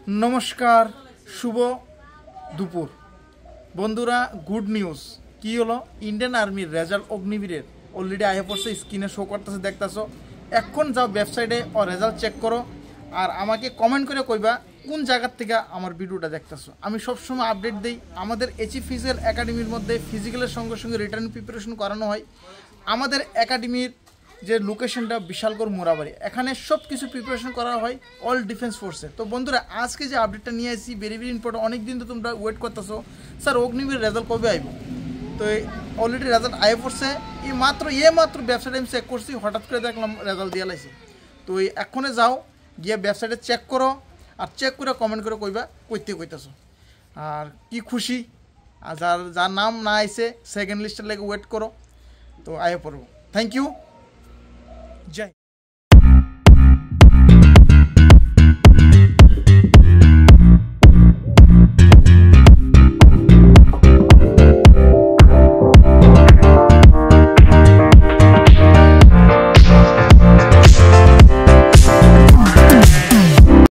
নমস্কার, শুভ দুপুর বন্ধুরা। গুড নিউজ কি হলো, ইন্ডিয়ান আর্মির রেজাল্ট অগ্নিবীরের অলরেডি আয়ে পড়ছে, স্ক্রিনে শো করতেছে, দেখতেছো। এখন যাও ওয়েবসাইটে ও রেজাল্ট চেক করো আর আমাকে কমেন্ট করে কইবা কোন জায়গার থেকে আমার ভিডিওটা দেখতেছো। আমি সবসময় আপডেট দিই। আমাদের এইচএফ ফিজিক্যাল একাডেমির মধ্যে ফিজিক্যালের সঙ্গে সঙ্গে রিটার্ন প্রিপারেশন করানো হয়। আমাদের একাডেমির যে লোকেশনটা বিশালগড় মোরাবাড়ি, এখানে সব কিছু প্রিপারেশন করা হয় অল ডিফেন্স ফোর্সে। তো বন্ধুরা, আজকে যে আপডেটটা নিয়ে আসি ভেরি ভেরি ইম্পর্টেন্ট। অনেক দিন তো তোমরা ওয়েট করতেছো, স্যার অগ্নিবীর রেজাল্ট কবে আইব। তো অলরেডি রেজাল্ট আয়ে পড়ছে। মাত্র ওয়েবসাইটে আমি চেক করছি, হঠাৎ করে দেখলাম রেজাল্ট দিয়ে লাইছে। তো এখনে যাও, গিয়ে ওয়েবসাইটে চেক করো আর চেক করে কমেন্ট করে কইবা কইতেছো আর কি খুশি। আর যার নাম না আইছে সেকেন্ড লিস্টের লেগে ওয়েট করো, তো আয়ে পড়বো। Thank you.